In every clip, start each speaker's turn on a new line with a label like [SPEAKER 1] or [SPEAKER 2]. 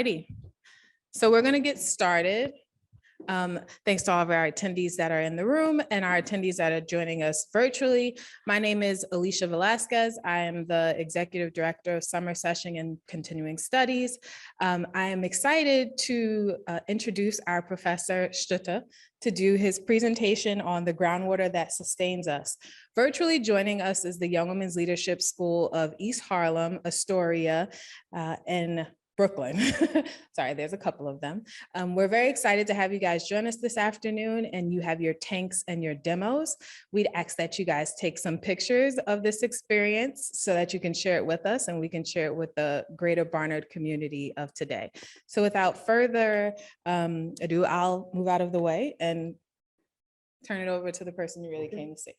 [SPEAKER 1] righty. So we're going to get started. Thanks to all of our attendees that are in the room and our attendees that are joining us virtually. My name is Alicia Velasquez. I am the Executive Director of Summer Session and Continuing Studies. I am excited to introduce our Professor Stute to do his presentation on the groundwater that sustains us. Virtually joining us is the Young Women's Leadership School of East Harlem, Astoria, and Brooklyn. Sorry, there's a couple of them. We're very excited to have you guys join us this afternoon, and you have your tanks and your demos. We'd ask that you guys take some pictures of this experience so that you can share it with us and we can share it with the greater Barnard community of today. So without further ado, I'll move out of the way and turn it over to the person you really came to see.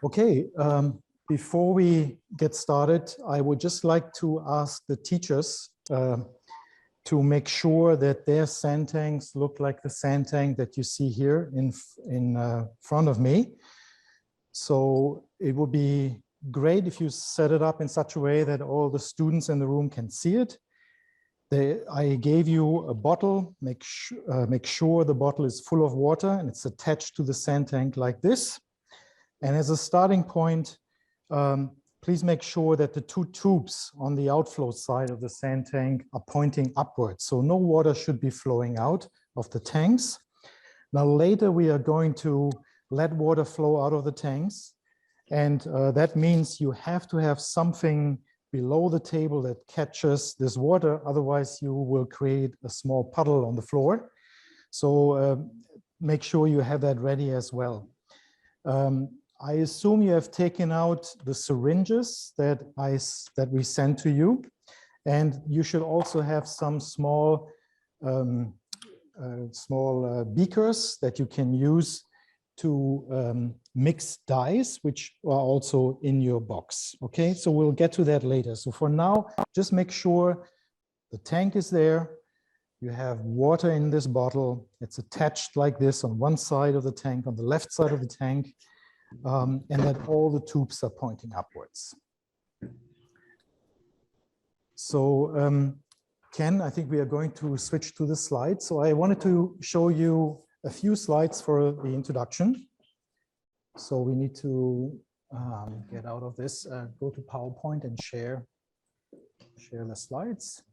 [SPEAKER 2] Okay, before we get started, I would just like to ask the teachers to make sure that their sand tanks look like the sand tank that you see here in front of me. So it would be great if you set it up in such a way that all the students in the room can see it. I gave you a bottle. Make sure the bottle is full of water and it's attached to the sand tank like this. And as a starting point, please make sure that the two tubes on the outflow side of the sand tank are pointing upwards. So no water should be flowing out of the tanks. Now later we are going to let water flow out of the tanks. And that means you have to have something below the table that catches this water. Otherwise you will create a small puddle on the floor. So make sure you have that ready as well. I assume you have taken out the syringes that we sent to you, and you should also have some small beakers that you can use to mix dyes, which are also in your box. Okay, so we'll get to that later. So for now, just make sure the tank is there. You have water in this bottle. It's attached like this on one side of the tank, on the left side of the tank. And that all the tubes are pointing upwards. So Ken, I think we are going to switch to the slides. So I wanted to show you a few slides for the introduction. So we need to get out of this, go to PowerPoint and share the slides.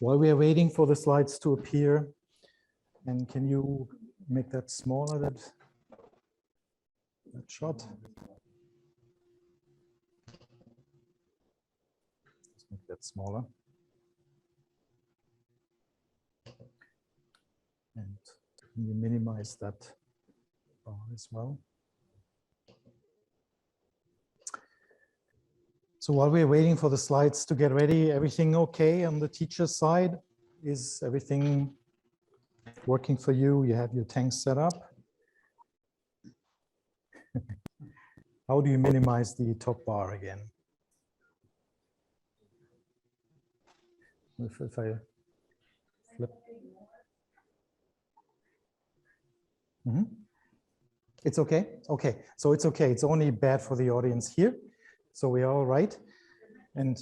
[SPEAKER 2] While we are waiting for the slides to appear, and can you make that smaller, that shot? Let's make that smaller. And can you minimize that bar as well? So while we're waiting for the slides to get ready, everything okay on the teacher side? Is everything working for you? You have your tanks set up? How do you minimize the top bar again? If I flip. It's okay? Okay, so it's okay. It's only bad for the audience here. So we are all right. And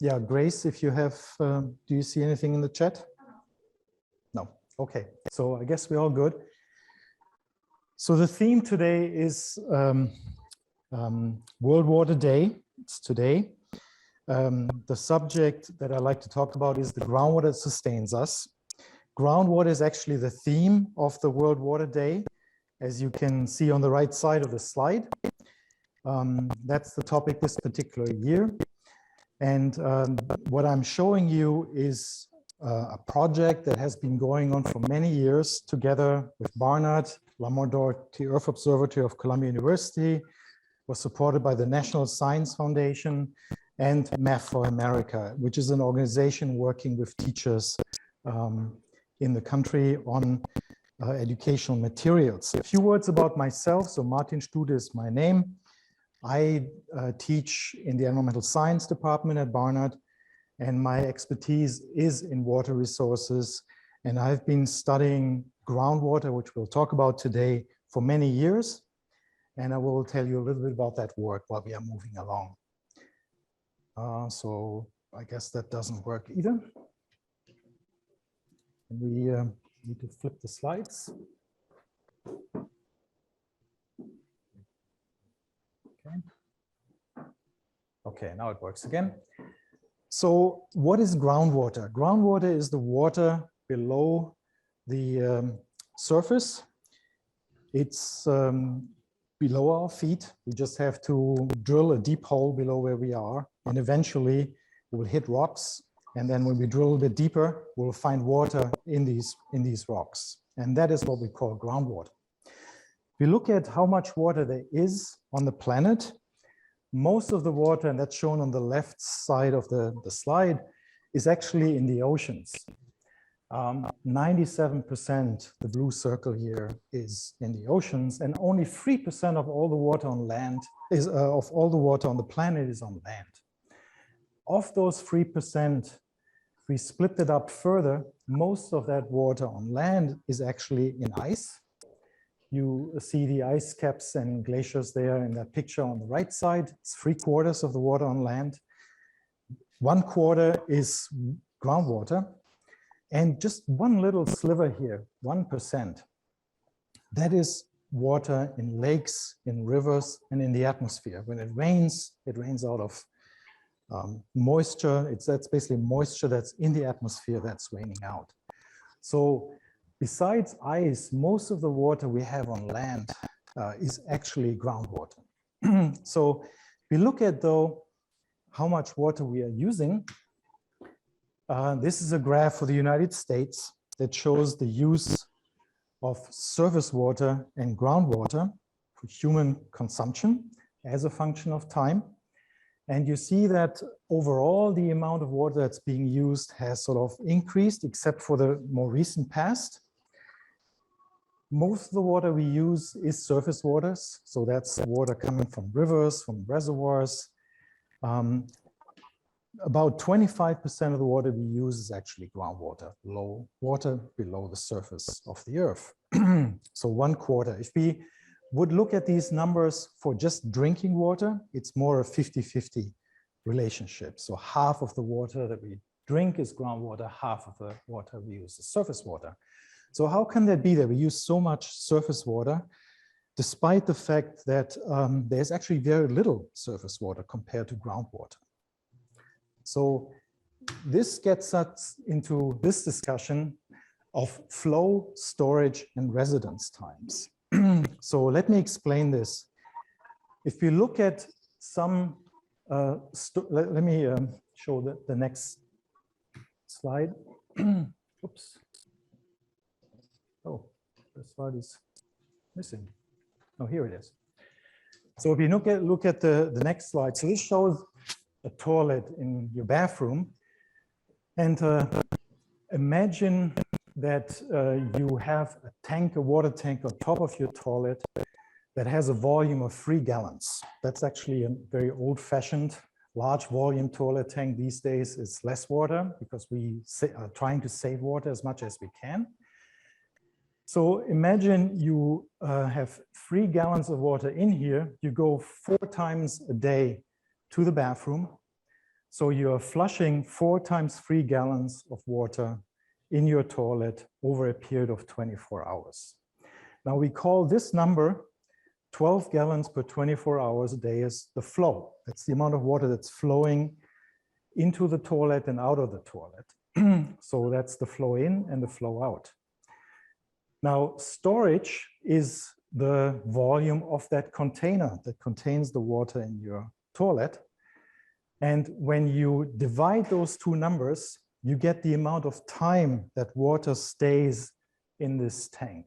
[SPEAKER 2] yeah, Grace, if you have, do you see anything in the chat? No. Okay. So I guess we're all good. So the theme today is World Water Day. It's today. The subject that I like to talk about is the groundwater that sustains us. Groundwater is actually the theme of the World Water Day, as you can see on the right side of the slide. That's the topic this particular year. And what I'm showing you is a project that has been going on for many years together with Barnard, Lamont-Doherty Earth Observatory of Columbia University, was supported by the National Science Foundation and Math for America, which is an organization working with teachers in the country on educational materials. A few words about myself. So Martin Stute is my name. I teach in the environmental science department at Barnard, and my expertise is in water resources. And I've been studying groundwater, which we'll talk about today, for many years. And I will tell you a little bit about that work while we are moving along. So I guess that doesn't work either. And we need to flip the slides. Okay. Okay, now it works again. So what is groundwater? Groundwater is the water below the surface. It's below our feet. We just have to drill a deep hole below where we are, and eventually we'll hit rocks. And then when we drill a bit deeper, we'll find water in these rocks. And that is what we call groundwater. If we look at how much water there is on the planet, most of the water, and that's shown on the left side of the slide, is actually in the oceans. 97%, the blue circle here, is in the oceans, and only 3% of all the water on land is of all the water on the planet is on land. Of those 3%, if we split it up further, most of that water on land is actually in ice. You see the ice caps and glaciers there in that picture on the right side. It's 3/4 of the water on land. 1/4 is groundwater. And just one little sliver here, 1%, that is water in lakes, in rivers, and in the atmosphere. When it rains out of moisture. That's basically moisture that's in the atmosphere that's raining out. So besides ice, most of the water we have on land is actually groundwater. So we look at, though, how much water we are using. This is a graph for the United States that shows the use of surface water and groundwater for human consumption as a function of time. And you see that overall, the amount of water that's being used has sort of increased, except for the more recent past. Most of the water we use is surface waters. So that's water coming from rivers, from reservoirs. About 25% of the water we use is actually groundwater, low water below the surface of the earth. So 1/4. If we would look at these numbers for just drinking water, it's more a 50-50 relationship. So half of the water that we drink is groundwater, half of the water we use is surface water. So how can that be that we use so much surface water, despite the fact that there's actually very little surface water compared to groundwater? So this gets us into this discussion of flow, storage, and residence times. So let me explain this. If we look at some, let me show the next slide. Oops. Oh, the slide is missing. Oh, here it is. So if you look at the next slide, so this shows a toilet in your bathroom. And imagine that you have a water tank on top of your toilet that has a volume of 3 gallons. That's actually a very old-fashioned large volume toilet tank. These days it's less water because we are trying to save water as much as we can. So imagine you have 3 gallons of water in here. You go 4 times a day to the bathroom. So you're flushing 4 times 3 gallons of water in your toilet over a period of 24 hours. Now we call this number 12 gallons per 24 hours a day is the flow. That's the amount of water that's flowing into the toilet and out of the toilet. So that's the flow in and the flow out. Now storage is the volume of that container that contains the water in your toilet. And when you divide those two numbers, you get the amount of time that water stays in this tank.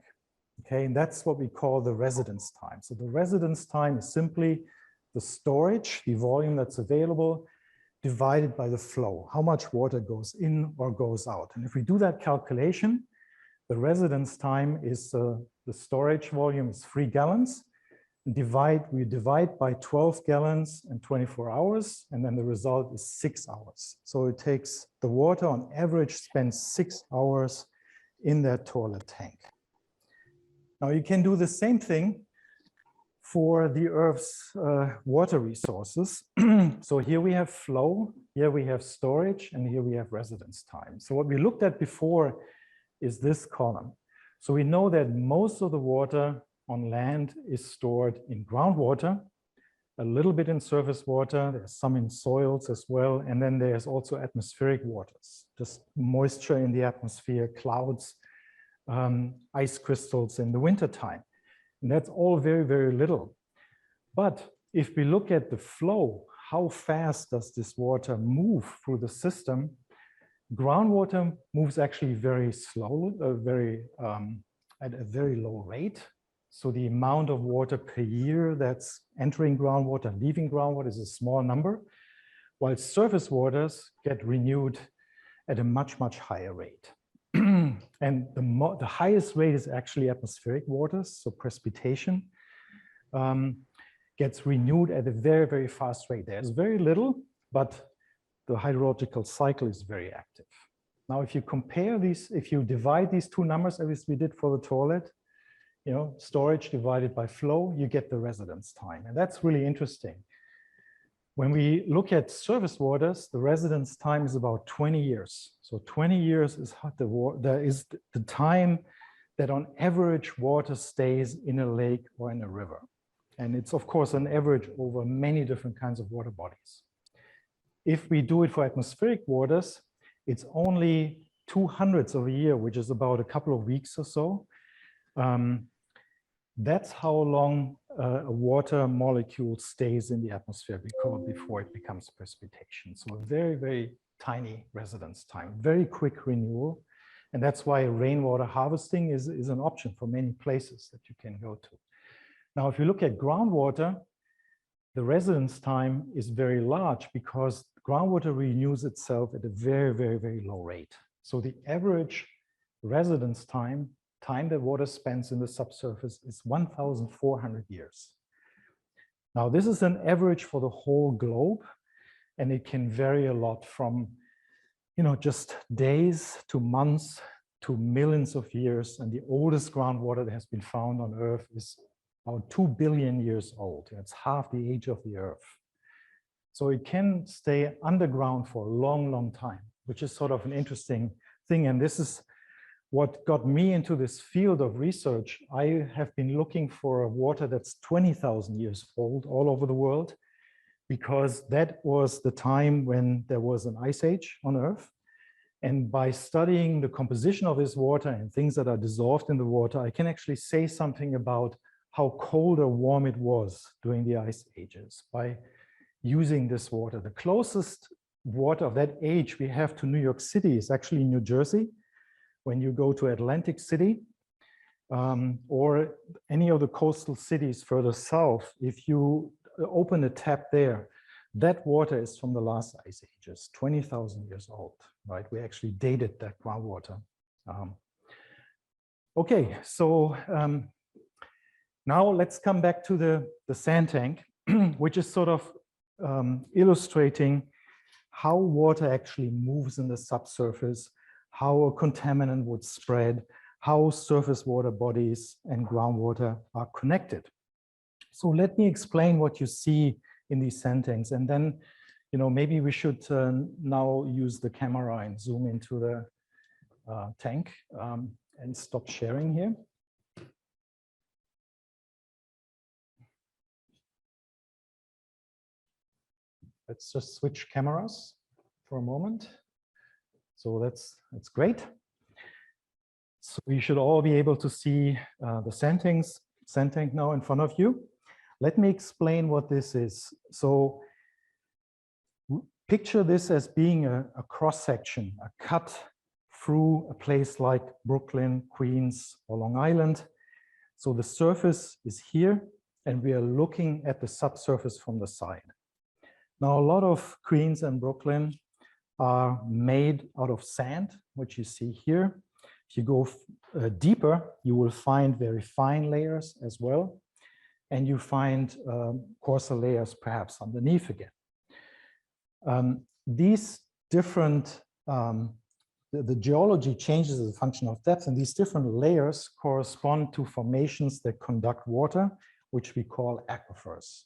[SPEAKER 2] Okay, and that's what we call the residence time. So the residence time is simply the storage, the volume that's available, divided by the flow, how much water goes in or goes out. And if we do that calculation, The residence time is the storage volume is 3 gallons. We divide by 12 gallons and 24 hours, and then the result is 6 hours. So it takes the water on average spends 6 hours in that toilet tank. Now you can do the same thing for the Earth's water resources. So here we have flow, here we have storage, and here we have residence time. So what we looked at before is this column. So we know that most of the water on land is stored in groundwater, a little bit in surface water, there's some in soils as well, and then there's also atmospheric waters, just moisture in the atmosphere, clouds, ice crystals in the wintertime. And that's all very, very little. But if we look at the flow, how fast does this water move through the system? Groundwater moves actually very slow, at a very low rate. So the amount of water per year that's entering groundwater and leaving groundwater is a small number, while surface waters get renewed at a much, much higher rate. And the highest rate is actually atmospheric waters, so precipitation gets renewed at a very, very fast rate. There's very little, but the hydrological cycle is very active. Now, if you compare these, if you divide these two numbers as we did for the toilet, you know, storage divided by flow, you get the residence time. And that's really interesting. When we look at surface waters, the residence time is about 20 years. So 20 years is the time that on average water stays in a lake or in a river. And it's of course an average over many different kinds of water bodies. If we do it for atmospheric waters, it's only 2/100 of a year, which is about a couple of weeks or so. That's how long a water molecule stays in the atmosphere before it becomes precipitation. So a very, very tiny residence time, very quick renewal. And that's why rainwater harvesting is an option for many places that you can go to. Now, if you look at groundwater, the residence time is very large because groundwater renews itself at a very, very, very low rate. So the average residence time that water spends in the subsurface is 1,400 years. Now, this is an average for the whole globe, and it can vary a lot from, you know, just days to months to millions of years. And the oldest groundwater that has been found on Earth is about 2 billion years old. It's half the age of the Earth. So it can stay underground for a long, long time, which is sort of an interesting thing. And this is what got me into this field of research. I have been looking for water that's 20,000 years old all over the world, because that was the time when there was an ice age on Earth. And by studying the composition of this water and things that are dissolved in the water, I can actually say something about how cold or warm it was during the ice ages by using this water. The closest water of that age we have to New York City is actually New Jersey. When you go to Atlantic City or any of the coastal cities further south, if you open a tap there, that water is from the last ice ages, 20,000 years old, right? We actually dated that groundwater. Okay, so now let's come back to the sand tank, which is sort of illustrating how water actually moves in the subsurface, how a contaminant would spread, how surface water bodies and groundwater are connected. So let me explain what you see in these sand tanks, and then, you know, maybe we should now use the camera and zoom into the tank and stop sharing here. Let's just switch cameras for a moment. So that's great. So you should all be able to see the sand tank now in front of you. Let me explain what this is. So picture this as being a cross-section, a cut through a place like Brooklyn, Queens, or Long Island. So the surface is here, and we are looking at the subsurface from the side. Now, a lot of Queens and Brooklyn are made out of sand, which you see here. If you go deeper, you will find very fine layers as well. And you find coarser layers perhaps underneath again. These different, the geology changes as a function of depth, and these different layers correspond to formations that conduct water, which we call aquifers.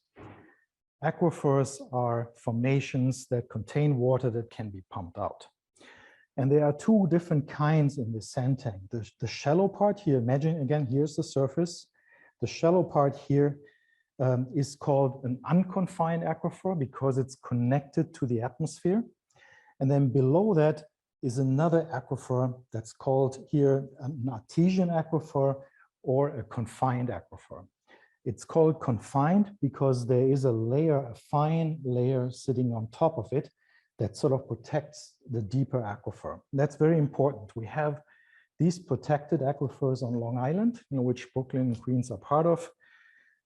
[SPEAKER 2] Aquifers are formations that contain water that can be pumped out. And there are two different kinds in the sand tank. The shallow part here, imagine again, here's the surface. The shallow part here is called an unconfined aquifer because it's connected to the atmosphere. And then below that is another aquifer that's called here an artesian aquifer or a confined aquifer. It's called confined because there is a layer, a fine layer sitting on top of it that sort of protects the deeper aquifer. That's very important. We have these protected aquifers on Long Island, which Brooklyn and Queens are part of.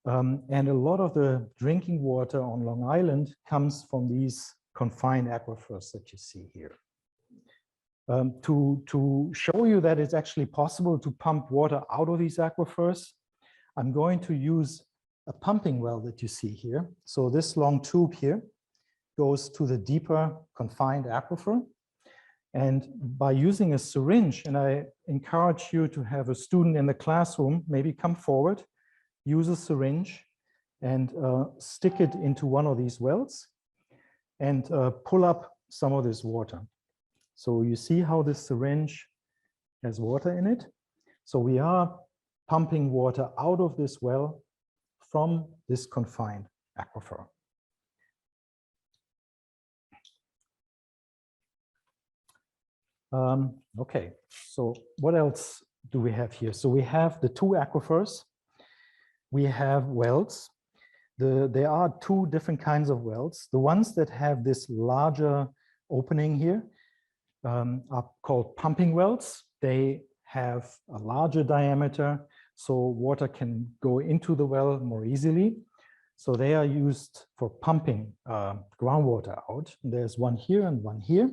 [SPEAKER 2] And a lot of the drinking water on Long Island comes from these confined aquifers that you see here. To show you that it's actually possible to pump water out of these aquifers, I'm going to use a pumping well that you see here. So this long tube here goes to the deeper confined aquifer. And by using a syringe, and I encourage you to have a student in the classroom, maybe come forward, use a syringe and stick it into one of these wells and pull up some of this water. So you see how this syringe has water in it. So we are pumping water out of this well from this confined aquifer. Okay, so what else do we have here? So we have the two aquifers. We have wells. There are two different kinds of wells. The ones that have this larger opening here are called pumping wells. They have a larger diameter, so water can go into the well more easily. So they are used for pumping groundwater out. There's one here and one here.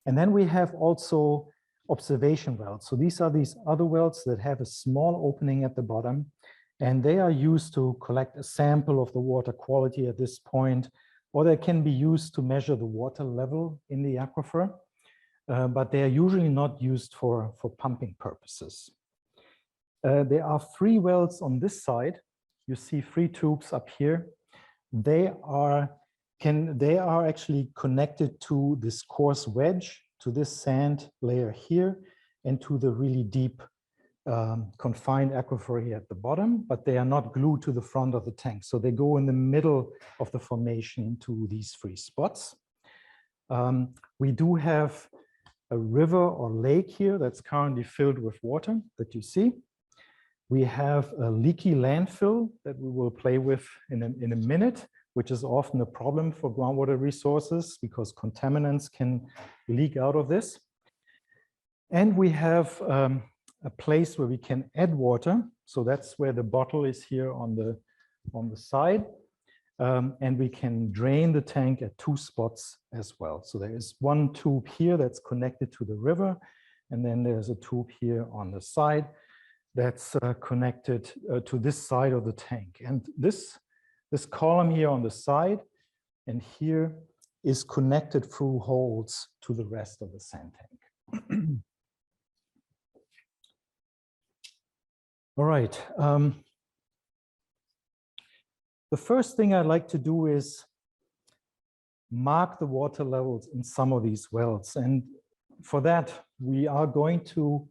[SPEAKER 2] And then we have also observation wells. So these are these other wells that have a small opening at the bottom, and they are used to collect a sample of the water quality at this point, or they can be used to measure the water level in the aquifer, but they are usually not used for pumping purposes. There are 3 wells on this side. You see 3 tubes up here. They are actually connected to this coarse wedge, to this sand layer here, and to the really deep confined aquifer here at the bottom, but they are not glued to the front of the tank. So they go in the middle of the formation to these 3 spots. We do have a river or lake here that's currently filled with water that you see. We have a leaky landfill that we will play with in a minute, which is often a problem for groundwater resources because contaminants can leak out of this. And we have a place where we can add water. So that's where the bottle is here on the side. And we can drain the tank at 2 spots as well. So there is one tube here that's connected to the river. And then there's a tube here on the side that's connected to this side of the tank. And this column here on the side and here is connected through holes to the rest of the sand tank. All right. The first thing I'd like to do is mark the water levels in some of these wells. And for that, we are going to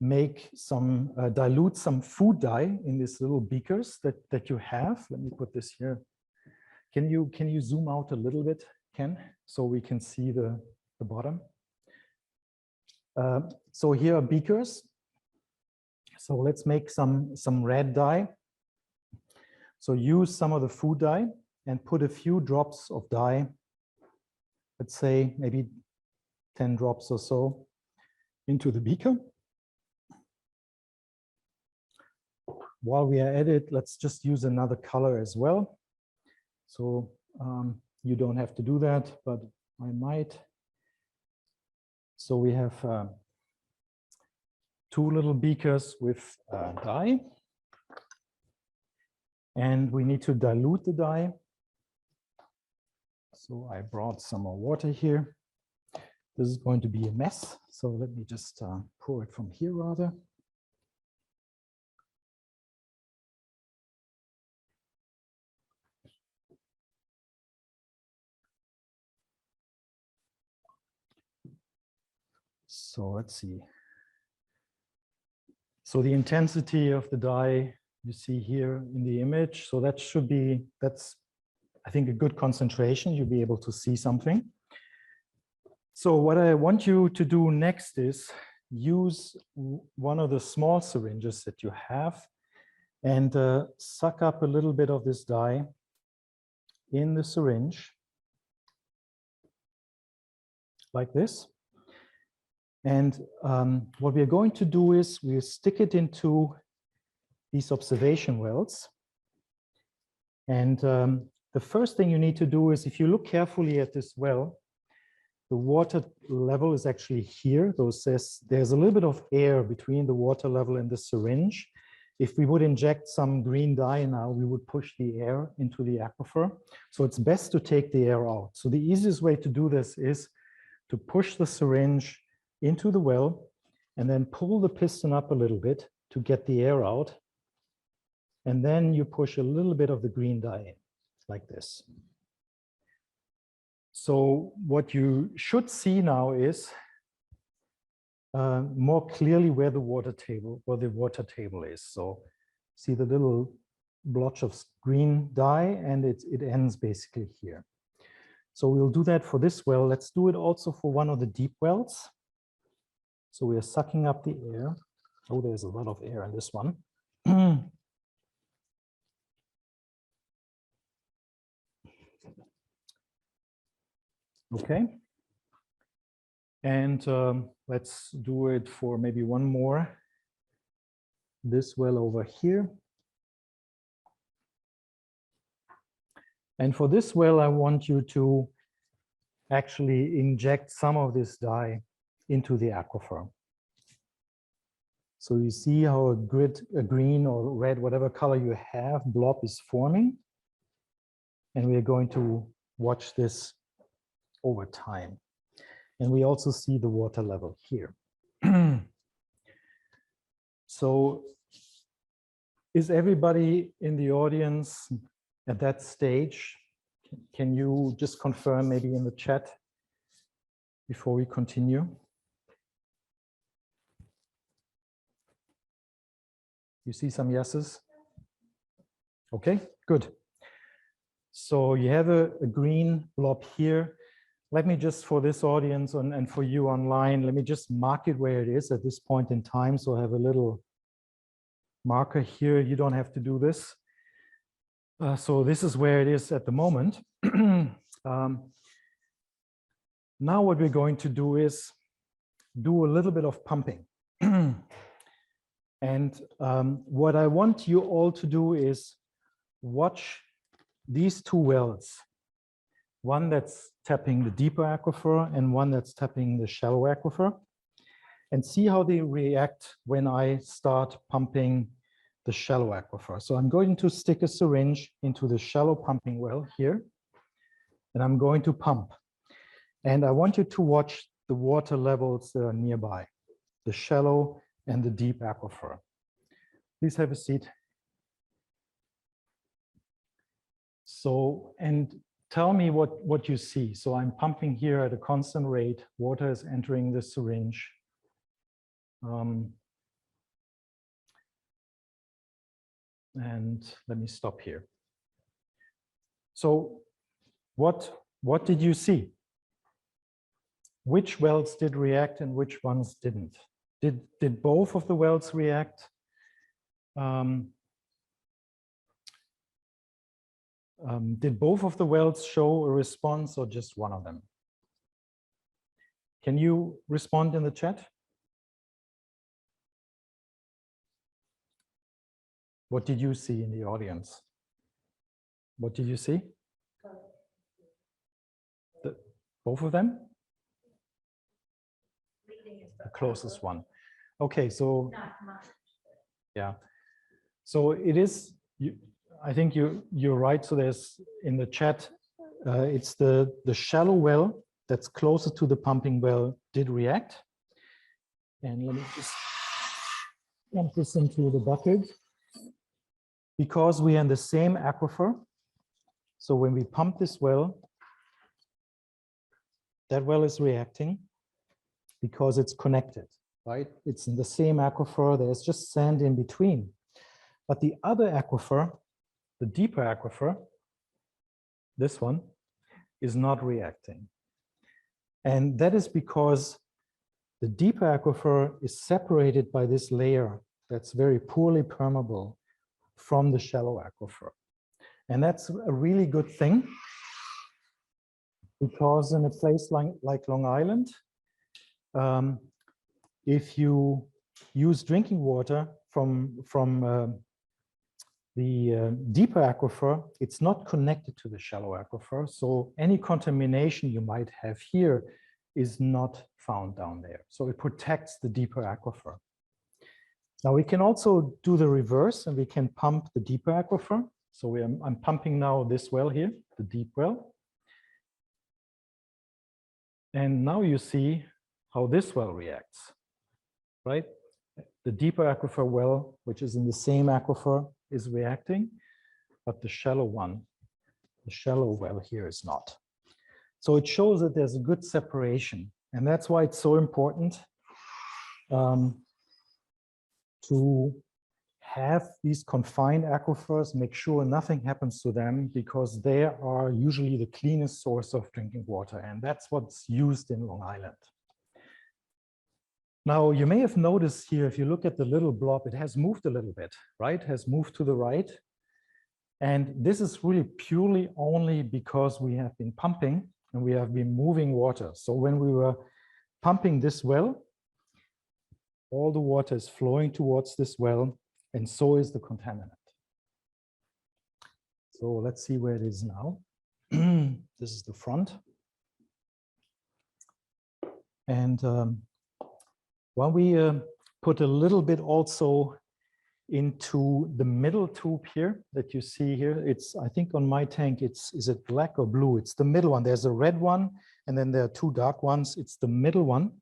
[SPEAKER 2] make some, dilute some food dye in these little beakers that you have. Let me put this here. Can you zoom out a little bit, Ken, so we can see the bottom? So here are beakers. So let's make some red dye. So use some of the food dye and put a few drops of dye, let's say maybe 10 drops or so, into the beaker. While we are at it, let's just use another color as well. So you don't have to do that, but I might. So we have 2 little beakers with dye. And we need to dilute the dye. So I brought some more water here. This is going to be a mess. So let me just pour it from here rather. So let's see. So the intensity of the dye you see here in the image. So that should be, that's, I think, a good concentration. You'll be able to see something. So what I want you to do next is use one of the small syringes that you have and suck up a little bit of this dye in the syringe like this. And what we're going to do is we'll stick it into these observation wells. And the first thing you need to do is, if you look carefully at this well, the water level is actually here. There's a little bit of air between the water level and the syringe. If we would inject some green dye now, we would push the air into the aquifer. So it's best to take the air out. So the easiest way to do this is to push the syringe into the well and then pull the piston up a little bit to get the air out. And then you push a little bit of the green dye in, like this. So what you should see now is more clearly where the water table is. So see the little blotch of green dye, and it ends basically here. So we'll do that for this well. Let's do it also for one of the deep wells. So we are sucking up the air. Oh, there's a lot of air in this one. Okay. And let's do it for maybe one more. This well over here. And for this well, I want you to actually inject some of this dye into the aquifer. So you see how a green or red, whatever color you have, blob is forming. And we are going to watch this over time. And we also see the water level here. So is everybody in the audience at that stage? Can you just confirm maybe in the chat before we continue? You see some yeses? Okay, good. So you have a green blob here. Let me just, for this audience and for you online, let me just mark it where it is at this point in time. So I have a little marker here. You don't have to do this. So this is where it is at the moment. Now what we're going to do is do a little bit of pumping. And what I want you all to do is watch these two wells. One that's tapping the deeper aquifer and one that's tapping the shallow aquifer, and see how they react when I start pumping the shallow aquifer. So I'm going to stick a syringe into the shallow pumping well here, and I'm going to pump. And I want you to watch the water levels that are nearby, the shallow and the deep aquifer. Please have a seat. So, and tell me what you see. So I'm pumping here at a constant rate. Water is entering the syringe. And let me stop here. So what did you see? Which wells did react and which ones didn't? Did both of the wells react? Did both of the wells show a response or just one of them? Can you respond in the chat? What did you see in the audience? What did you see? Both of them? The closest one. Okay, so
[SPEAKER 3] Not much.
[SPEAKER 2] yeah, so it is. I think you're right. So there's in the chat, it's the shallow well that's closer to the pumping well did react. And let me just dump this into the bucket because we are in the same aquifer. So when we pump this well, that well is reacting because it's connected, right? It's in the same aquifer. There's just sand in between. But the other aquifer, the deeper aquifer, this one, is not reacting. And that is because the deeper aquifer is separated by this layer that's very poorly permeable from the shallow aquifer. And that's a really good thing because in a place like Long Island, if you use drinking water from the deeper aquifer, it's not connected to the shallow aquifer. So any contamination you might have here is not found down there. So it protects the deeper aquifer. Now we can also do the reverse and we can pump the deeper aquifer. So I'm pumping now this well here, the deep well. And now you see how this well reacts, right? The deeper aquifer well, which is in the same aquifer, is reacting, but the shallow one, the shallow well here is not. So it shows that there's a good separation. And that's why it's so important to have these confined aquifers, make sure nothing happens to them because they are usually the cleanest source of drinking water. And that's what's used in Long Island. Now, you may have noticed here, if you look at the little blob, it has moved a little bit, right? It has moved to the right. And this is really purely only because we have been pumping and we have been moving water. So when we were pumping this well, all the water is flowing towards this well, and so is the contaminant. So let's see where it is now. This is the front. And well, we put a little bit also into the middle tube here that you see here. It's, I think on my tank, is it black or blue? It's the middle one. There's a red one, and then there are two dark ones. It's the middle one.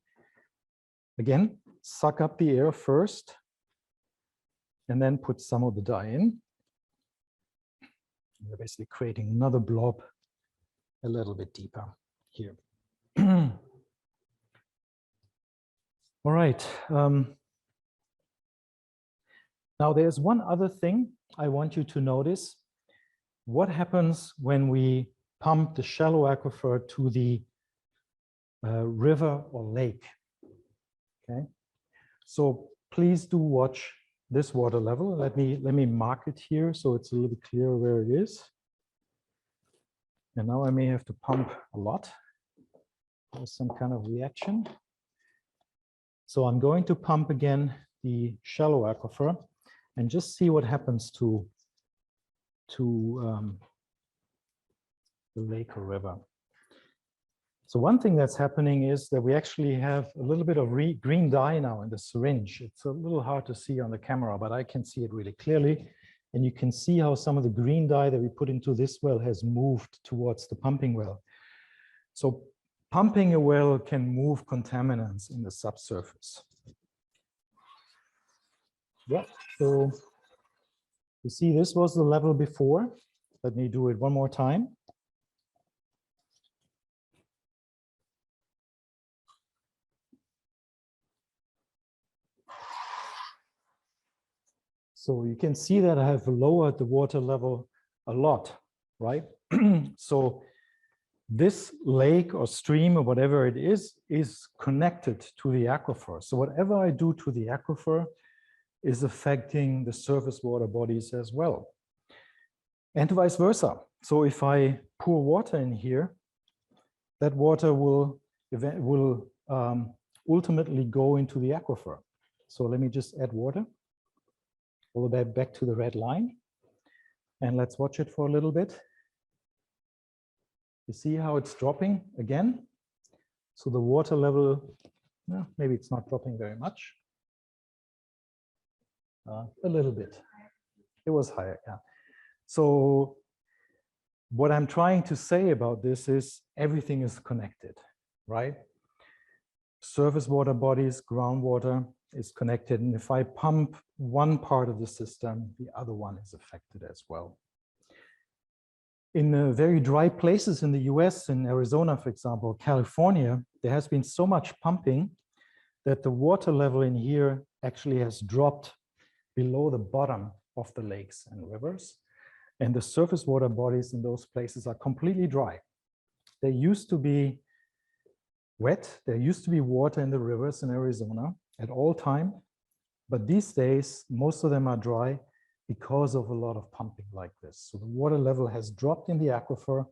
[SPEAKER 2] Again, suck up the air first, and then put some of the dye in. We're basically creating another blob a little bit deeper here. All right. Now there's one other thing I want you to notice. What happens when we pump the shallow aquifer to the river or lake? Okay. So please do watch this water level. Let me mark it here so it's a little bit clearer where it is. And now I may have to pump a lot. There's some kind of reaction. So I'm going to pump again the shallow aquifer and just see what happens to the lake or river. So one thing that's happening is that we actually have a little bit of green dye now in the syringe. It's a little hard to see on the camera, but I can see it really clearly. And you can see how some of the green dye that we put into this well has moved towards the pumping well. So pumping a well can move contaminants in the subsurface. Yeah, so you see this was the level before. Let me do it one more time. So you can see that I have lowered the water level a lot, right? So this lake or stream or whatever it is connected to the aquifer. So whatever I do to the aquifer is affecting the surface water bodies as well. And vice versa. So if I pour water in here, that water will ultimately go into the aquifer. So let me just add water. All the way back to the red line. And let's watch it for a little bit. You see how it's dropping again? So the water level, maybe it's not dropping very much. A little bit. It was higher, yeah. So what I'm trying to say about this is everything is connected, right? Surface water bodies, groundwater is connected. And if I pump one part of the system, the other one is affected as well. In very dry places in the US, in Arizona, for example, California, there has been so much pumping that the water level in here actually has dropped below the bottom of the lakes and rivers. And the surface water bodies in those places are completely dry. They used to be wet. There used to be water in the rivers in Arizona at all time. But these days, most of them are dry because of a lot of pumping like this. So the water level has dropped in the aquifer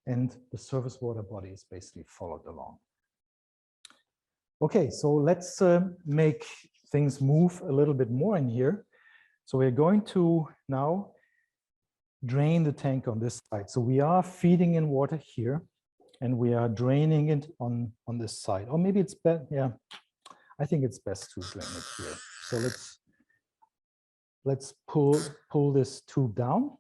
[SPEAKER 2] and the surface water bodies basically followed along. Okay, so let's make things move a little bit more in here. So we're going to now drain the tank on this side. So we are feeding in water here and we are draining it on this side. Or maybe it's better, yeah, I think it's best to drain it here. So let's pull this tube down.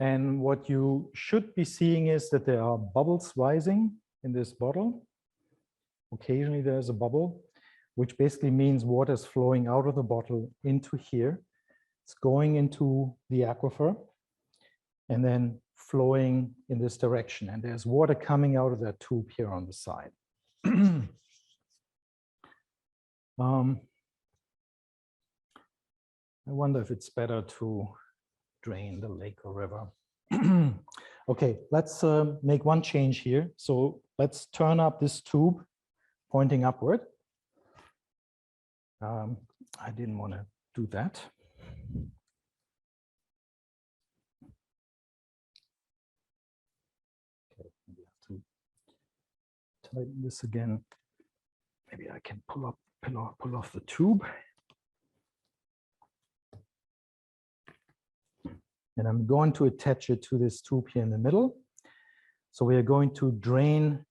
[SPEAKER 2] And what you should be seeing is that there are bubbles rising in this bottle. Occasionally there's a bubble, which basically means water is flowing out of the bottle into here. It's going into the aquifer and then flowing in this direction. And there's water coming out of that tube here on the side. I wonder if it's better to drain the lake or river. Okay, let's make one change here. So let's turn up this tube pointing upward. I didn't want to do that. Okay, maybe I have to tighten this again. Maybe I can pull off the tube. And I'm going to attach it to this tube here in the middle. So we are going to drain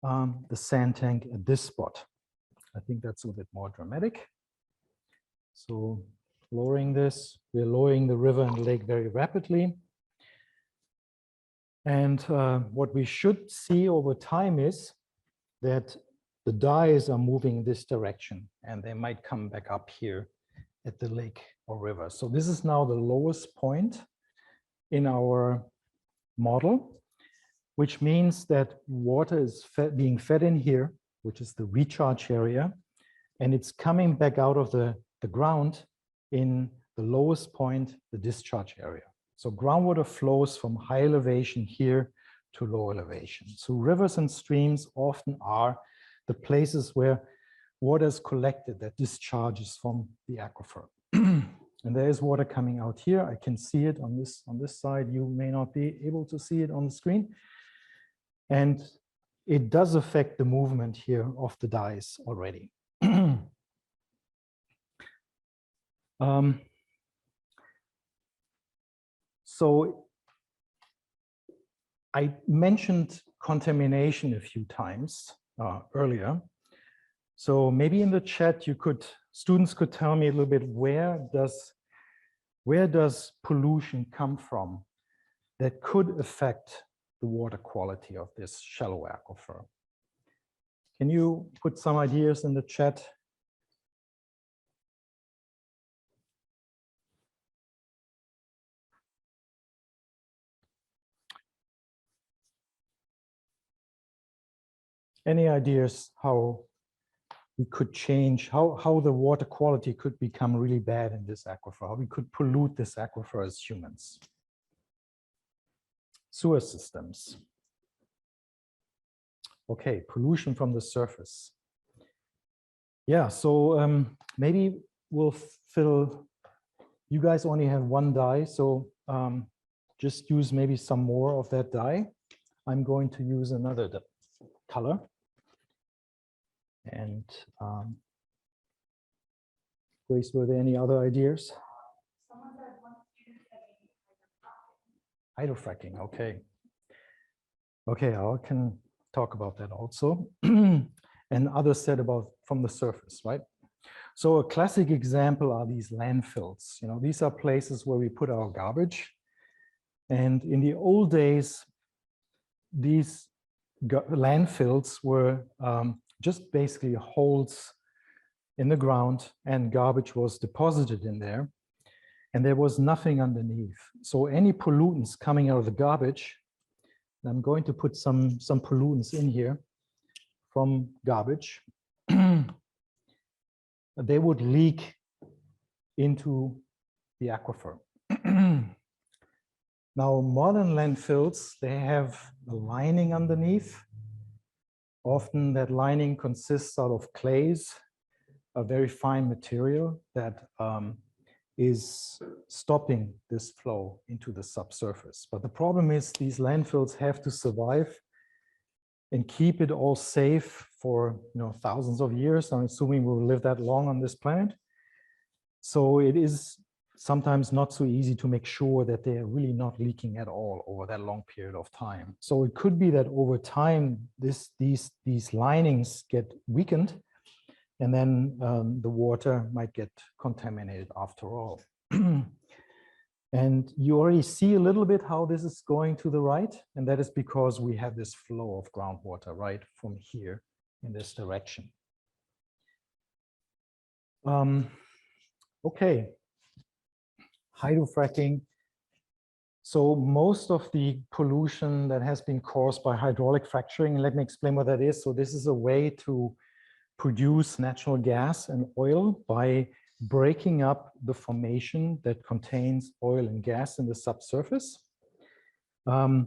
[SPEAKER 2] the sand tank at this spot. I think that's a little bit more dramatic. So lowering this, we're lowering the river and lake very rapidly. And what we should see over time is that the dyes are moving this direction and they might come back up here at the lake or river. So this is now the lowest point in our model, which means that water is being fed in here, which is the recharge area, and it's coming back out of the ground in the lowest point, the discharge area. So groundwater flows from high elevation here to low elevation. So rivers and streams often are the places where water is collected that discharges from the aquifer. And there is water coming out here. I can see it on this side. You may not be able to see it on the screen. And it does affect the movement here of the dyes already. So I mentioned contamination a few times earlier. So maybe in the chat students could tell me a little bit, where does pollution come from that could affect the water quality of this shallow aquifer? Can you put some ideas in the chat? Any ideas how we could change, how the water quality could become really bad in this aquifer, how we could pollute this aquifer as humans? Sewer systems. Okay, pollution from the surface. Yeah, so maybe we'll fill, you guys only have one dye, so just use maybe some more of that dye. I'm going to use another color. And Grace, were there any other ideas? Hydrofracking, okay. Okay, I can talk about that also. and others said about from the surface, right? So a classic example are these landfills. You know, these are places where we put our garbage. And in the old days, these landfills were just basically holes in the ground, and garbage was deposited in there, and there was nothing underneath. So any pollutants coming out of the garbage, and I'm going to put some pollutants in here from garbage, they would leak into the aquifer. Now, modern landfills, they have a lining underneath. Often that lining consists out of clays, a very fine material that is stopping this flow into the subsurface. But the problem is these landfills have to survive and keep it all safe for, you know, thousands of years. I'm assuming we'll live that long on this planet. So it is sometimes not so easy to make sure that they're really not leaking at all over that long period of time. So it could be that over time, these linings get weakened, and then the water might get contaminated after all. And you already see a little bit how this is going to the right, and that is because we have this flow of groundwater right from here in this direction. Okay, hydrofracking. So most of the pollution that has been caused by hydraulic fracturing, and let me explain what that is. So this is a way to produce natural gas and oil by breaking up the formation that contains oil and gas in the subsurface. That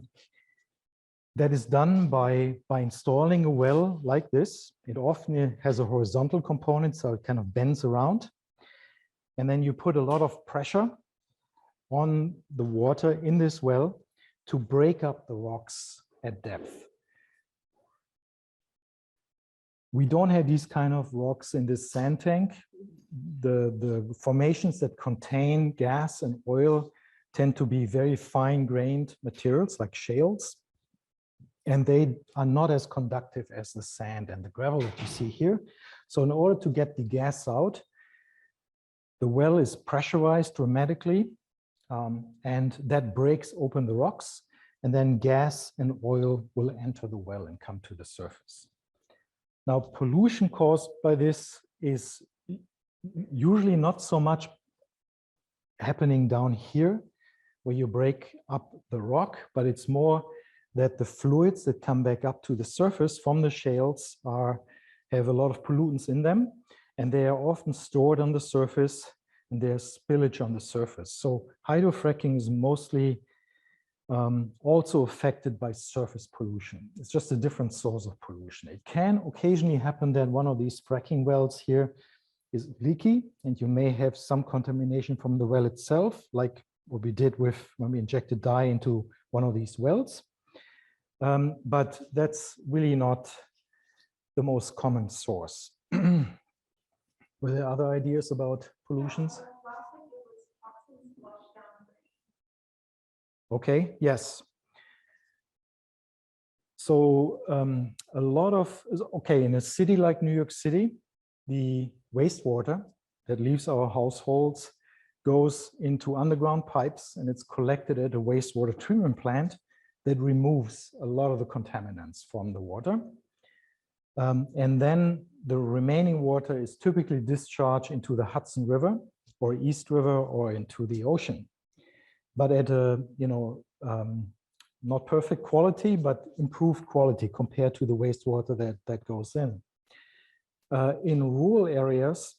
[SPEAKER 2] is done by installing a well like this. It often has a horizontal component, so it kind of bends around. And then you put a lot of pressure on the water in this well to break up the rocks at depth. We don't have these kind of rocks in this sand tank. The formations that contain gas and oil tend to be very fine-grained materials like shales, and they are not as conductive as the sand and the gravel that you see here. So in order to get the gas out, the well is pressurized dramatically, and that breaks open the rocks, and then gas and oil will enter the well and come to the surface. Now, pollution caused by this is usually not so much happening down here where you break up the rock, but it's more that the fluids that come back up to the surface from the shales have a lot of pollutants in them, and they are often stored on the surface, and there's spillage on the surface. So hydrofracking is mostly also affected by surface pollution. It's just a different source of pollution. It can occasionally happen that one of these fracking wells here is leaky, and you may have some contamination from the well itself, like what we did with when we injected dye into one of these wells. But that's really not the most common source. Were there other ideas about pollutions? Okay, yes. So a lot of, okay, in a city like New York City, the wastewater that leaves our households goes into underground pipes, and it's collected at a wastewater treatment plant that removes a lot of the contaminants from the water. And then the remaining water is typically discharged into the Hudson River or East River or into the ocean, but at a, not perfect quality, but improved quality compared to the wastewater that goes in. In rural areas,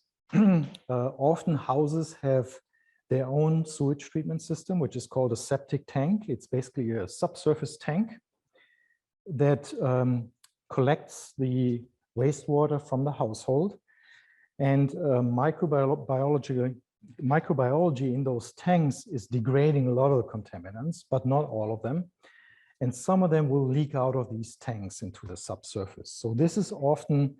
[SPEAKER 2] often houses have their own sewage treatment system, which is called a septic tank. It's basically a subsurface tank that collects the wastewater from the household, and microbiology in those tanks is degrading a lot of the contaminants, but not all of them. And some of them will leak out of these tanks into the subsurface. So this is often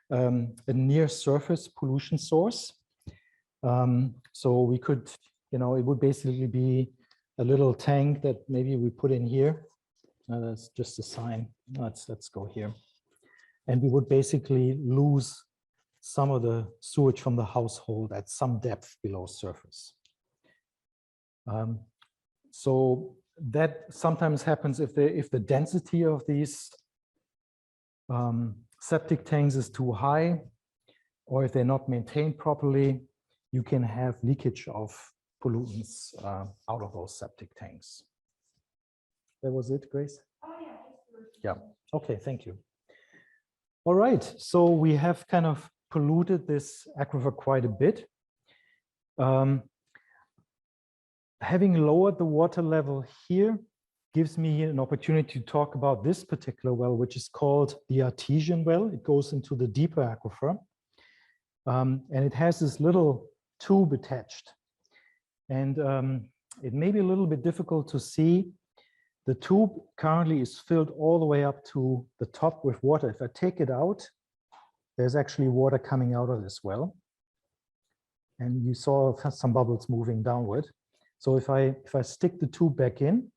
[SPEAKER 2] a near surface pollution source. So we could, it would basically be a little tank that maybe we put in here. That's just a sign. Let's go here. And we would basically lose some of the sewage from the household at some depth below surface. So that sometimes happens if the density of these septic tanks is too high, or if they're not maintained properly, you can have leakage of pollutants out of those septic tanks. That was it, Grace?
[SPEAKER 3] Oh, yeah.
[SPEAKER 2] Yeah. Okay, thank you. All right, so we have kind of polluted this aquifer quite a bit. Having lowered the water level here gives me an opportunity to talk about this particular well, which is called the artesian well. It goes into the deeper aquifer. And it has this little tube attached. And it may be a little bit difficult to see. The tube currently is filled all the way up to the top with water. If I take it out, there's actually water coming out of this well. And you saw some bubbles moving downward. So if I stick the tube back in,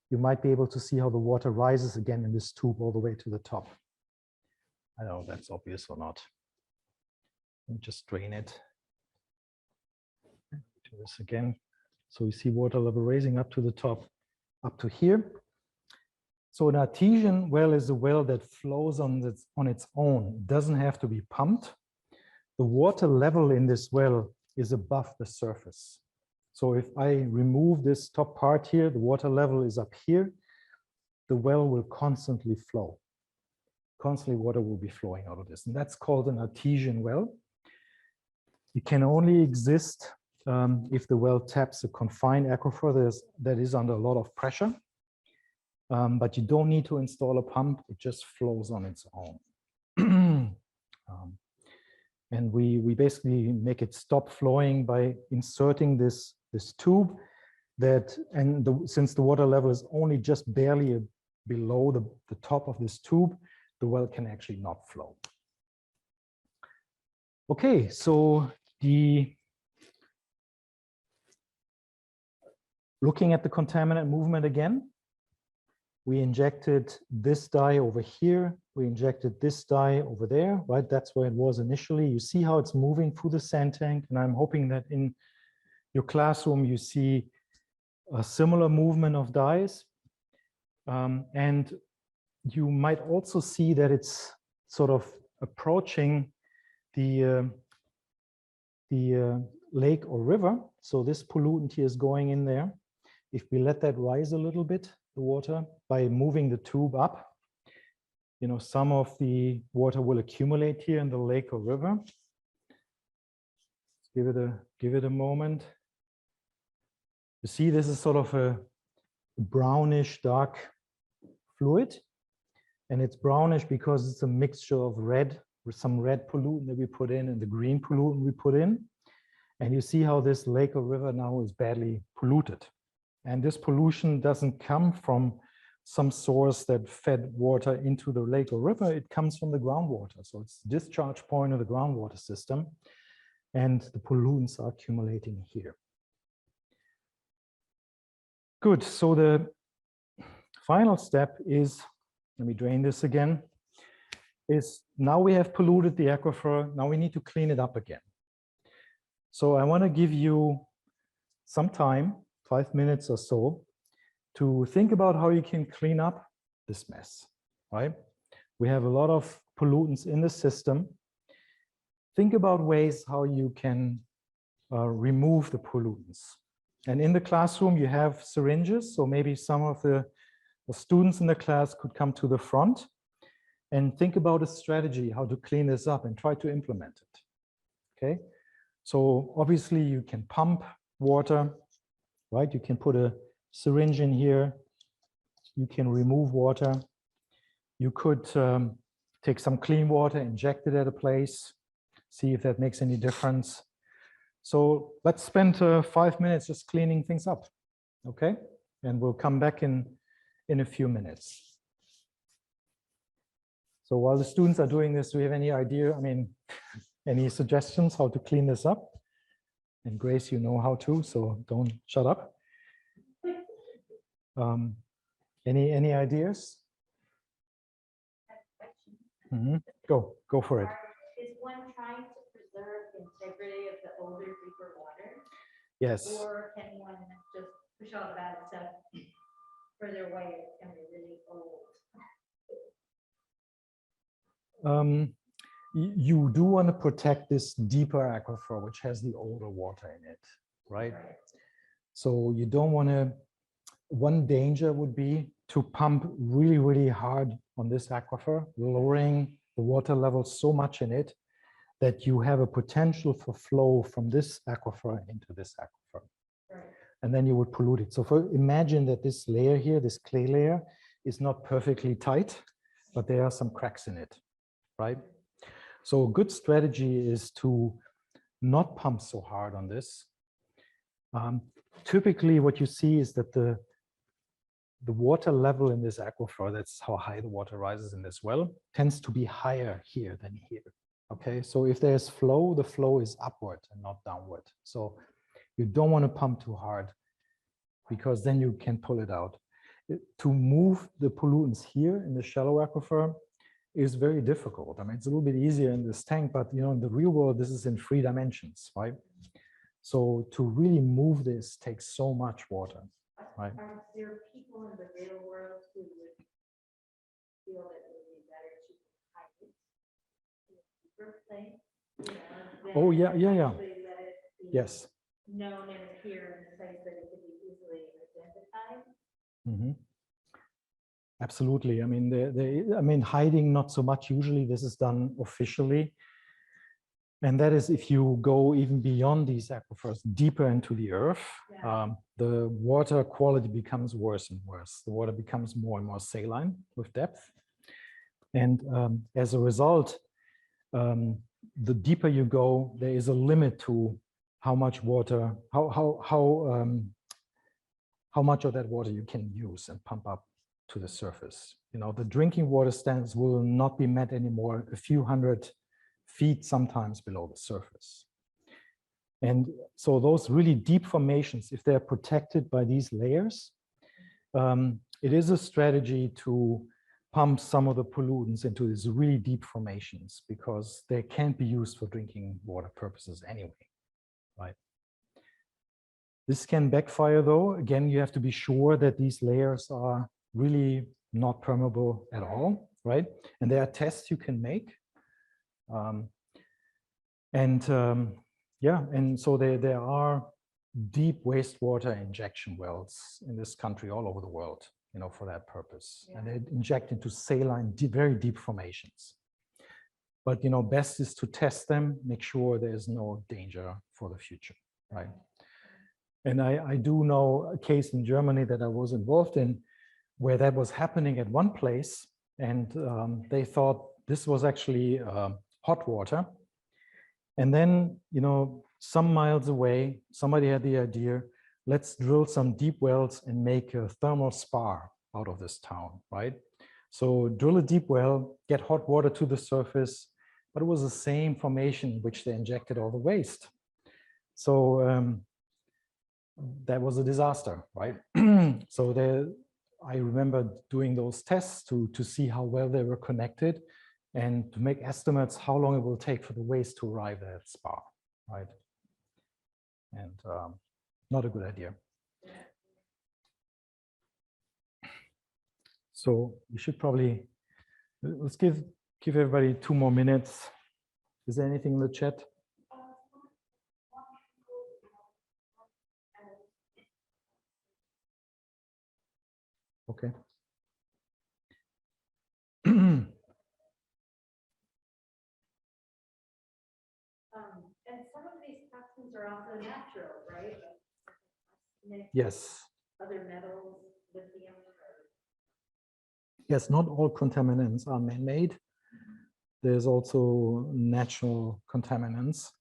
[SPEAKER 2] you might be able to see how the water rises again in this tube all the way to the top. I don't know if that's obvious or not. Let me just drain it. Do this again. So you see water level raising up to the top, up to here. So an artesian well is a well that flows on its own. It doesn't have to be pumped. The water level in this well is above the surface. So if I remove this top part here, the water level is up here, the well will constantly flow. Constantly water will be flowing out of this. And that's called an artesian well. It can only exist if the well taps a confined aquifer that is under a lot of pressure. But you don't need to install a pump, it just flows on its own. And we basically make it stop flowing by inserting this tube that, since the water level is only just barely below the top of this tube, the well can actually not flow. Okay, so looking at the contaminant movement again, we injected this dye over here. We injected this dye over there, right? That's where it was initially. You see how it's moving through the sand tank. And I'm hoping that in your classroom, you see a similar movement of dyes. And you might also see that it's sort of approaching the lake or river. So this pollutant here is going in there. If we let that rise a little bit, the water, by moving the tube up, you know, some of the water will accumulate here in the lake or river. Give it a moment. You see, this is sort of a brownish dark fluid, and it's brownish because it's a mixture of red with some red pollutant that we put in and the green pollutant we put in. And you see how this lake or river now is badly polluted. And this pollution doesn't come from some source that fed water into the lake or river. It comes from the groundwater. So it's the discharge point of the groundwater system. And the pollutants are accumulating here. Good. So the final step is, let me drain this again, is now we have polluted the aquifer. Now we need to clean it up again. So I want to give you some time, 5 minutes or so, to think about how you can clean up this mess, right? We have a lot of pollutants in the system. Think about ways how you can remove the pollutants. And in the classroom, you have syringes, so maybe some of the students in the class could come to the front and think about a strategy how to clean this up and try to implement it, okay? So obviously you can pump water, right? You can put a syringe in here. You can remove water. You could take some clean water, inject it at a place, see if that makes any difference. So let's spend 5 minutes just cleaning things up, okay? And we'll come back in a few minutes. So while the students are doing this, do we have any idea, I mean, any suggestions how to clean this up? And Grace, you know how to, so don't shut up. Any ideas? Go for it.
[SPEAKER 3] Is one trying to preserve the integrity of the older, deeper water?
[SPEAKER 2] Yes.
[SPEAKER 3] Or can one just push all the bad stuff further away and be really old?
[SPEAKER 2] You do want to protect this deeper aquifer, which has the older water in it, right? So you don't want to, one danger would be to pump really, really hard on this aquifer, lowering the water level so much in it that you have a potential for flow from this aquifer into this aquifer. And then you would pollute it. So imagine that this layer here, this clay layer, is not perfectly tight, but there are some cracks in it, right? So a good strategy is to not pump so hard on this. Typically what you see is that the water level in this aquifer, that's how high the water rises in this well, tends to be higher here than here. Okay, so if there's flow, the flow is upward and not downward. So you don't want to pump too hard because then you can pull it out. To move the pollutants here in the shallow aquifer is very difficult. I mean, it's a little bit easier in this tank, but you know, in the real world, this is in 3 dimensions, right? So to really move this takes so much water, right?
[SPEAKER 3] Are there people in the real world who would feel that it would be better to hide it in a deeper place? You know,
[SPEAKER 2] Oh, yeah.
[SPEAKER 3] actually let it be
[SPEAKER 2] Yes.
[SPEAKER 3] known and appear in a place that it could be easily identified?
[SPEAKER 2] Absolutely. I mean, hiding not so much. Usually this is done officially. And that is if you go even beyond these aquifers, deeper into the earth, the water quality becomes worse and worse. The water becomes more and more saline with depth. And as a result, the deeper you go, there is a limit to how much water, how much of that water you can use and pump up to the surface. You know, the drinking water standards will not be met anymore a few hundred feet sometimes below the surface. And so those really deep formations, if they're protected by these layers, it is a strategy to pump some of the pollutants into these really deep formations because they can't be used for drinking water purposes anyway, right? This can backfire though. Again, you have to be sure that these layers are really not permeable at all, right? And there are tests you can make. Yeah, and so there are deep wastewater injection wells in this country all over the world, you know, for that purpose. And they inject into saline, very deep formations. But, you know, best is to test them, make sure there's no danger for the future, right? And I do know a case in Germany that I was involved in where that was happening at one place, and they thought this was actually hot water. And then, you know, some miles away, somebody had the idea, let's drill some deep wells and make a thermal spa out of this town, right? So drill a deep well, get hot water to the surface, but it was the same formation in which they injected all the waste. So that was a disaster, right? So I remember doing those tests to see how well they were connected and to make estimates how long it will take for the waste to arrive at spa, right? And not a good idea. So we should probably, let's give everybody 2 more minutes. Is there anything in the chat? Okay.
[SPEAKER 3] And some of these toxins are also natural, right?
[SPEAKER 2] Yes.
[SPEAKER 3] Other metals, lithium.
[SPEAKER 2] Yes, not all contaminants are man-made. There's also natural contaminants.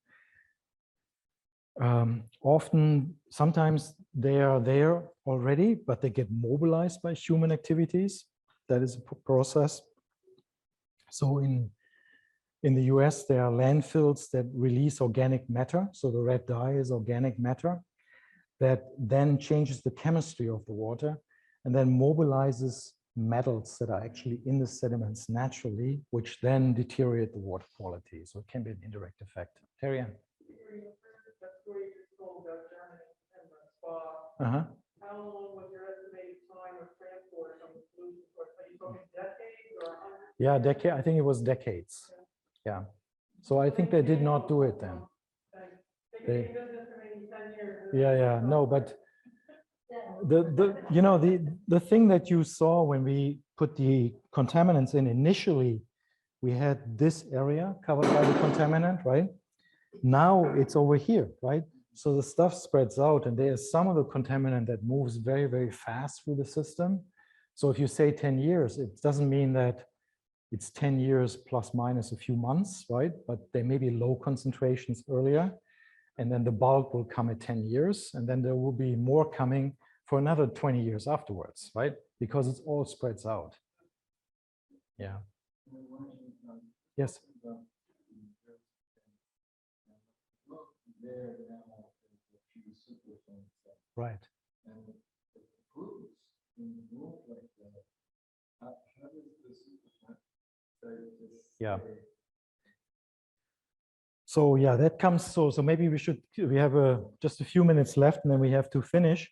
[SPEAKER 2] Often, sometimes they are there already, but they get mobilized by human activities. That is a process. So in the US, there are landfills that release organic matter. So the red dye is organic matter that then changes the chemistry of the water and then mobilizes metals that are actually in the sediments naturally, which then deteriorate the water quality. So it can be an indirect effect. Terry? Uh-huh.
[SPEAKER 4] How long was your estimated time of transport from the pollution source? Are you talking decades or hundreds?
[SPEAKER 2] Yeah, decade. I think it was decades. Yeah. So I think they did not do it then.
[SPEAKER 4] They could be in business for maybe 10 years.
[SPEAKER 2] Yeah. No, but the thing that you saw when we put the contaminants in initially, we had this area covered by the contaminant, right? Now it's over here, right? So the stuff spreads out, and there's some of the contaminant that moves very, very fast through the system. So if you say 10 years, it doesn't mean that it's 10 years plus minus a few months, right? But there may be low concentrations earlier, and then the bulk will come at 10 years, and then there will be more coming for another 20 years afterwards, right? Because it's all spreads out. Yeah. Yes. Right. Yeah. So yeah, that comes. So maybe we have just a few minutes left, and then we have to finish.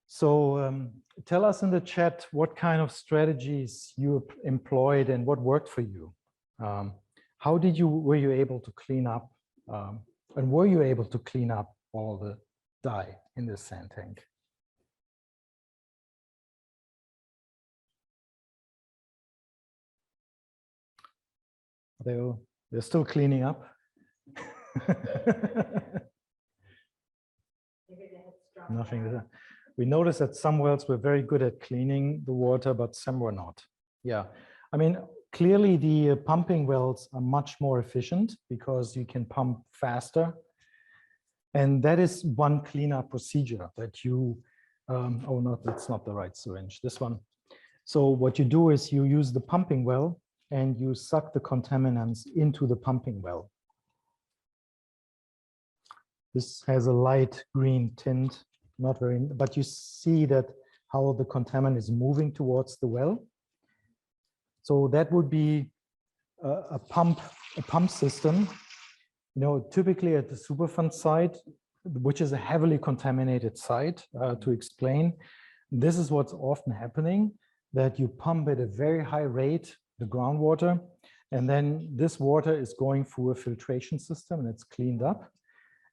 [SPEAKER 2] So tell us in the chat what kind of strategies you employed and what worked for you. How were you able to clean up? And were you able to clean up all the dye in the sand tank? They're still cleaning up. Nothing. We noticed that some wells were very good at cleaning the water, but some were not. Yeah, I mean, clearly the pumping wells are much more efficient because you can pump faster. And that is one cleanup procedure that you, oh no, that's not the right syringe, this one. So what you do is you use the pumping well and you suck the contaminants into the pumping well. This has a light green tint, not very, but you see that how the contaminant is moving towards the well. So that would be a pump system. You know, typically at the Superfund site, which is a heavily contaminated site, to explain, this is what's often happening, that you pump at a very high rate the groundwater, and then this water is going through a filtration system and it's cleaned up.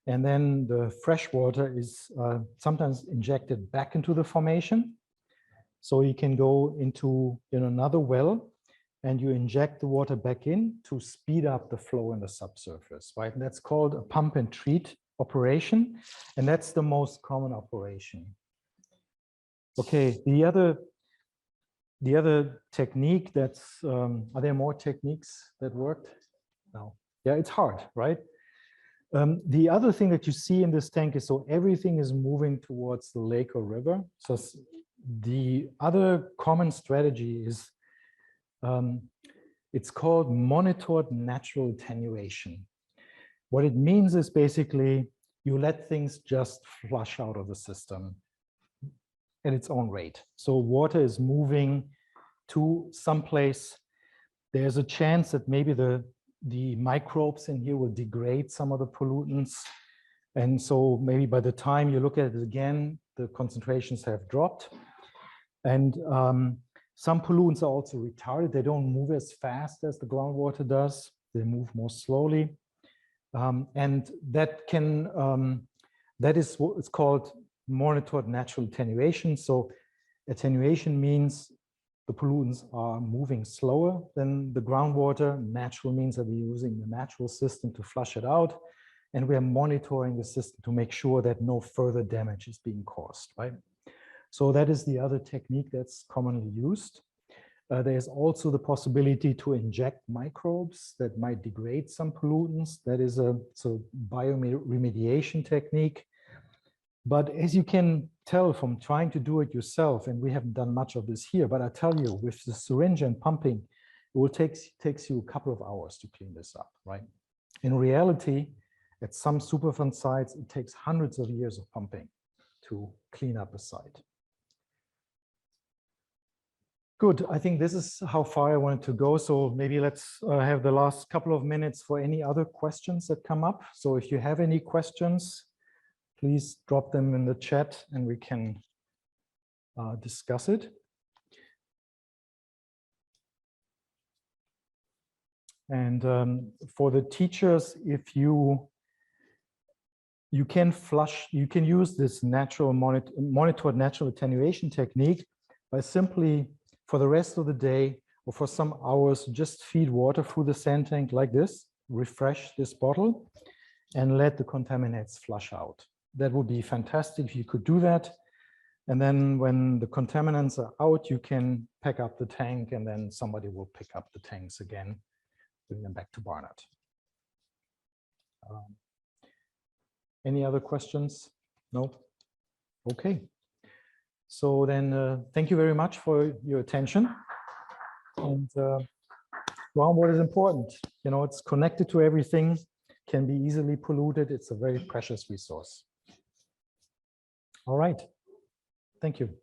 [SPEAKER 2] And then the fresh water is sometimes injected back into the formation. So you can go into another well and you inject the water back in to speed up the flow in the subsurface, right? And that's called a pump and treat operation. And that's the most common operation. Okay, the other technique that's, are there more techniques that worked? No. Yeah, it's hard, right? The other thing that you see in this tank is, so everything is moving towards the lake or river. So the other common strategy is, it's called monitored natural attenuation. What it means is basically you let things just flush out of the system at its own rate. So water is moving to someplace. There's a chance that maybe the microbes in here will degrade some of the pollutants. And so maybe by the time you look at it again, the concentrations have dropped. And some pollutants are also retarded. They don't move as fast as the groundwater does. They move more slowly. And that can, that is what it's called monitored natural attenuation. So attenuation means the pollutants are moving slower than the groundwater. Natural means that we're using the natural system to flush it out. And we are monitoring the system to make sure that no further damage is being caused, right? So that is the other technique that's commonly used. There's also the possibility to inject microbes that might degrade some pollutants. That is a bioremediation technique. But as you can tell from trying to do it yourself, and we haven't done much of this here, but I tell you, with the syringe and pumping, it will takes you a couple of hours to clean this up, right? In reality, at some Superfund sites, it takes hundreds of years of pumping to clean up a site. Good. I think this is how far I wanted to go. So maybe let's have the last couple of minutes for any other questions that come up. So if you have any questions, please drop them in the chat and we can discuss it. And for the teachers, if you can use this monitored natural attenuation technique by simply, for the rest of the day or for some hours, just feed water through the sand tank like this, refresh this bottle, and let the contaminants flush out. That would be fantastic if you could do that. And then when the contaminants are out, you can pack up the tank and then somebody will pick up the tanks again, bring them back to Barnard. Any other questions? No? Okay. So then thank you very much for your attention. And groundwater is important. You know, it's connected to everything, can be easily polluted. It's a very precious resource. All right. Thank you.